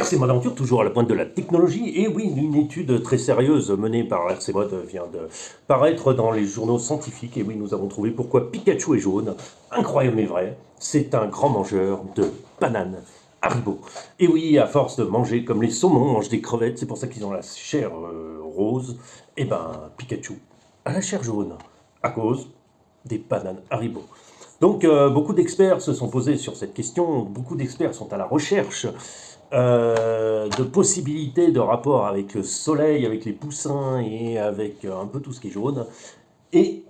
RC Mode Aventure, toujours à la pointe de la technologie. Et oui, une étude très sérieuse menée par RC Mode vient de paraître dans les journaux scientifiques. Et oui, nous avons trouvé pourquoi Pikachu est jaune. Incroyable mais vrai, c'est un grand mangeur de bananes Haribo. Et oui, à force de manger comme les saumons mangent des crevettes, c'est pour ça qu'ils ont la chair rose. Et ben, Pikachu a la chair jaune à cause des bananes Haribo. Donc, beaucoup d'experts se sont posés sur cette question, beaucoup d'experts sont à la recherche de possibilités de rapport avec le soleil, avec les poussins et avec un peu tout ce qui est jaune. Et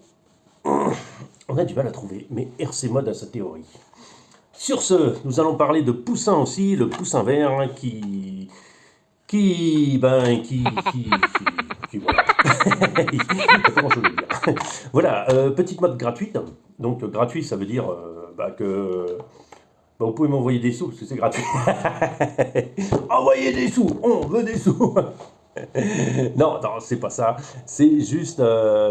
on a du mal à trouver, mais RC Mode a sa théorie. Sur ce, nous allons parler de poussin aussi, le poussin vert voilà. Il n'y a pas grand chose à dire. Voilà, petite mode gratuite. Donc gratuit, ça veut dire que vous pouvez m'envoyer des sous parce que c'est gratuit. Envoyez des sous, on veut des sous. Non, non, c'est pas ça. C'est juste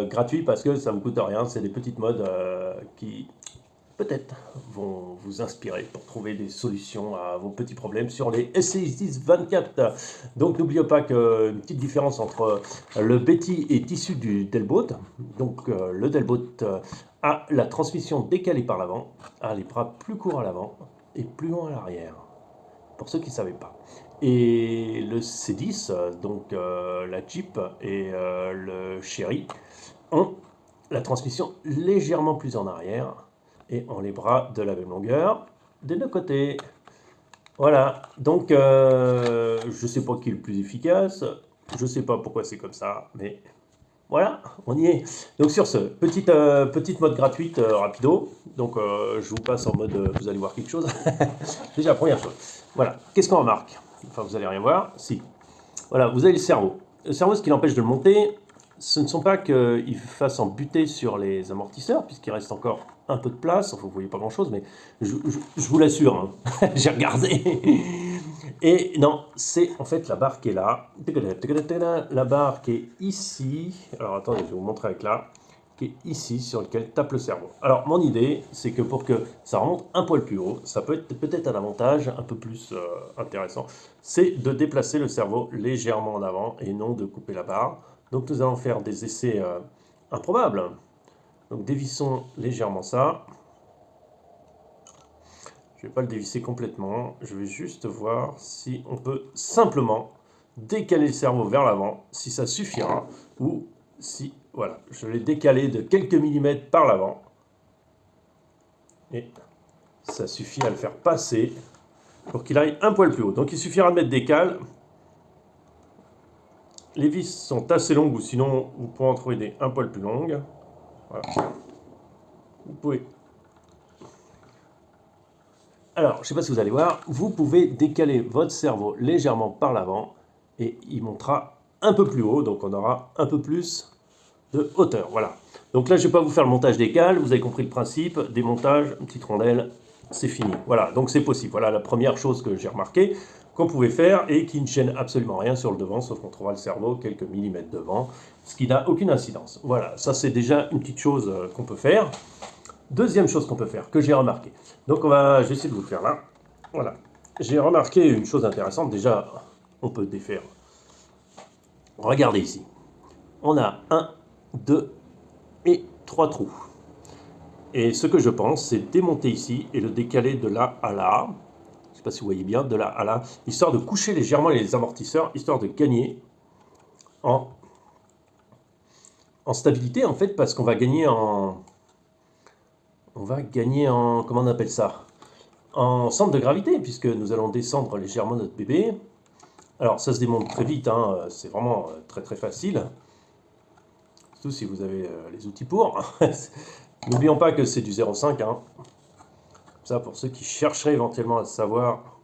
gratuit parce que ça vous coûte rien. C'est des petites modes qui peut-être vont vous inspirer pour trouver des solutions à vos petits problèmes sur les SCX 24. Donc n'oubliez pas qu'une petite différence entre le Betty est issu du Delboat. Donc le Delboat a la transmission décalée par l'avant, a les bras plus courts à l'avant et plus longs à l'arrière, pour ceux qui ne savaient pas. Et le C10, donc la Jeep et le Cherry, ont la transmission légèrement plus en arrière et ont les bras de la même longueur des deux côtés. Voilà, donc je ne sais pas qui est le plus efficace, je ne sais pas pourquoi c'est comme ça, mais voilà, on y est. Donc sur ce, petite mode gratuite, rapido. Donc je vous passe en mode, vous allez voir quelque chose. Déjà, première chose. Voilà, qu'est-ce qu'on remarque? Enfin, vous allez rien voir. Si. Voilà, vous avez le cerveau. Le cerveau, ce qui l'empêche de le monter, ce ne sont pas qu'il fasse en buter sur les amortisseurs, puisqu'il reste encore un peu de place. Enfin, vous ne voyez pas grand-chose, mais je vous l'assure, hein. J'ai regardé. Et non, c'est en fait la barre qui est là. La barre qui est ici. Alors attendez, je vais vous montrer avec là. Qui est ici, sur lequel tape le cerveau. Alors mon idée, c'est que pour que ça remonte un poil plus haut, ça peut être peut-être un avantage un peu plus intéressant, c'est de déplacer le cerveau légèrement en avant et non de couper la barre. Donc nous allons faire des essais improbables. Donc dévissons légèrement ça. Je ne vais pas le dévisser complètement, je vais juste voir si on peut simplement décaler le cerveau vers l'avant, si ça suffira, ou si, voilà, je l'ai décalé de quelques millimètres par l'avant, et ça suffit à le faire passer pour qu'il aille un poil plus haut. Donc il suffira de mettre des cales. Les vis sont assez longues, ou sinon vous pouvez en trouver des un poil plus longues. Voilà. Vous pouvez... Alors, je ne sais pas si vous allez voir, vous pouvez décaler votre cerveau légèrement par l'avant et il montera un peu plus haut, donc on aura un peu plus de hauteur. Voilà. Donc là, je ne vais pas vous faire le montage des cales, vous avez compris le principe, démontage, une petite rondelle, c'est fini. Voilà, donc c'est possible. Voilà la première chose que j'ai remarqué qu'on pouvait faire et qui ne gêne absolument rien sur le devant, sauf qu'on trouvera le cerveau quelques millimètres devant, ce qui n'a aucune incidence. Voilà, ça c'est déjà une petite chose qu'on peut faire. Deuxième chose qu'on peut faire, que j'ai remarqué. Donc je vais essayer de vous le faire là. Voilà. J'ai remarqué une chose intéressante. Déjà, on peut défaire. Regardez ici. On a 1, 2 et 3 trous. Et ce que je pense, c'est démonter ici et le décaler de là à là. Je ne sais pas si vous voyez bien, de là à là. Histoire de coucher légèrement les amortisseurs, histoire de gagner en stabilité, en fait, parce qu'on va gagner en... comment on appelle ça? En centre de gravité, puisque nous allons descendre légèrement notre bébé. Alors ça se démonte très vite, hein, c'est vraiment très très facile. Surtout si vous avez les outils pour. N'oublions pas que c'est du 0,5. Hein. Ça pour ceux qui chercheraient éventuellement à savoir.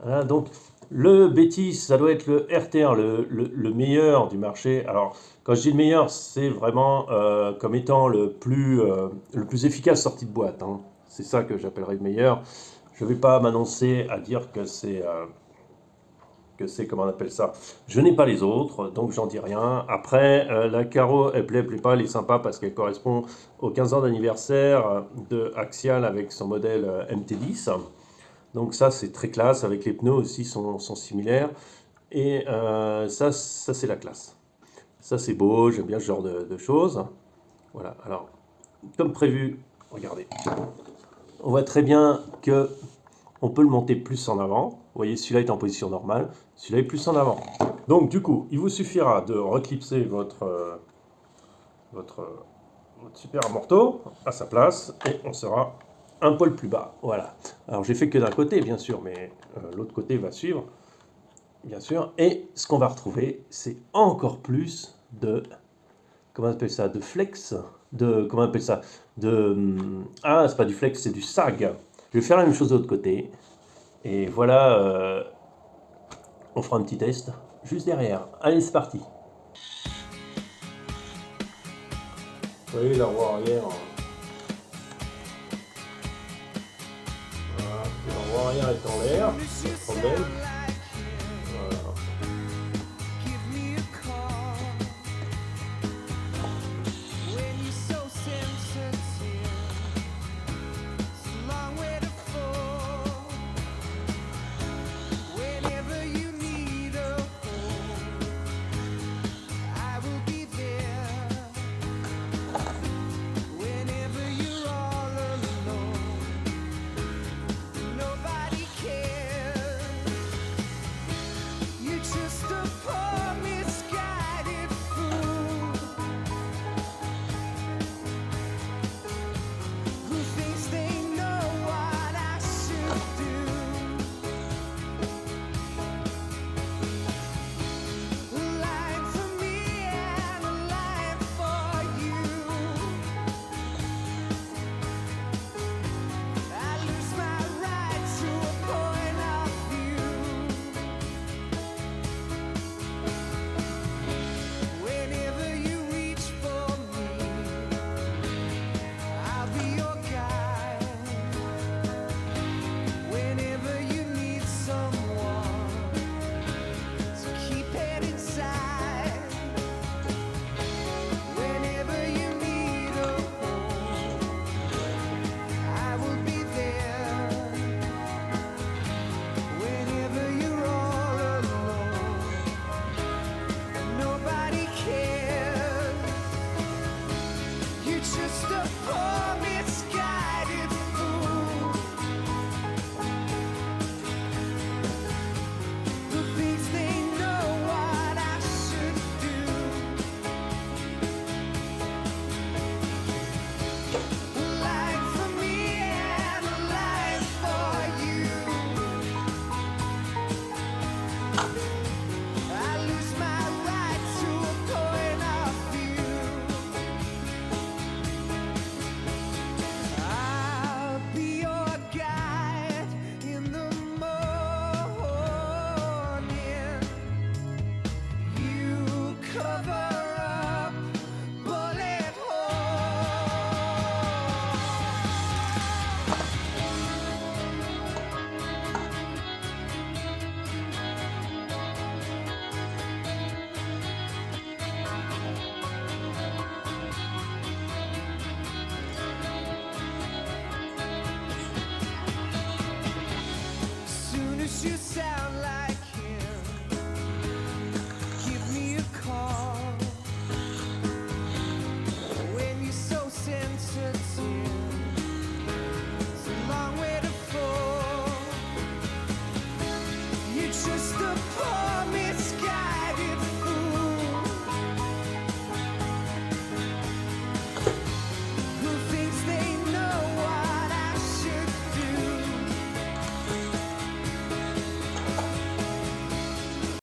Voilà, donc le Betty, ça doit être le RT1, le meilleur du marché. Alors quand je dis le meilleur, c'est vraiment comme étant le plus efficace sorti de boîte. Hein. C'est ça que j'appellerais le meilleur. Je ne vais pas m'annoncer à dire que c'est, comment on appelle ça. Je n'ai pas les autres, donc j'en dis rien. Après, la Caro, elle plaît pas, elle est sympa parce qu'elle correspond aux 15 ans d'anniversaire de Axial avec son modèle MT10. Donc ça, c'est très classe. Avec les pneus aussi, sont similaires. Et ça c'est la classe. Ça, c'est beau. J'aime bien ce genre de choses. Voilà. Alors, comme prévu, regardez. On voit très bien que on peut le monter plus en avant. Vous voyez, celui-là est en position normale. Celui-là est plus en avant. Donc, du coup, il vous suffira de reclipser votre super amorto à sa place et on sera un poil plus bas. Voilà. Alors, j'ai fait que d'un côté, bien sûr, mais l'autre côté va suivre, bien sûr. Et ce qu'on va retrouver, c'est encore plus de, comment on appelle ça, de flex, comment on appelle ça, ah, c'est pas du flex, c'est du sag. Je vais faire la même chose de l'autre côté. Et voilà, on fera un petit test juste derrière. Allez, c'est parti. Vous voyez la roue arrière. Voilà, la roue arrière est en l'air, pas de problème. Voilà.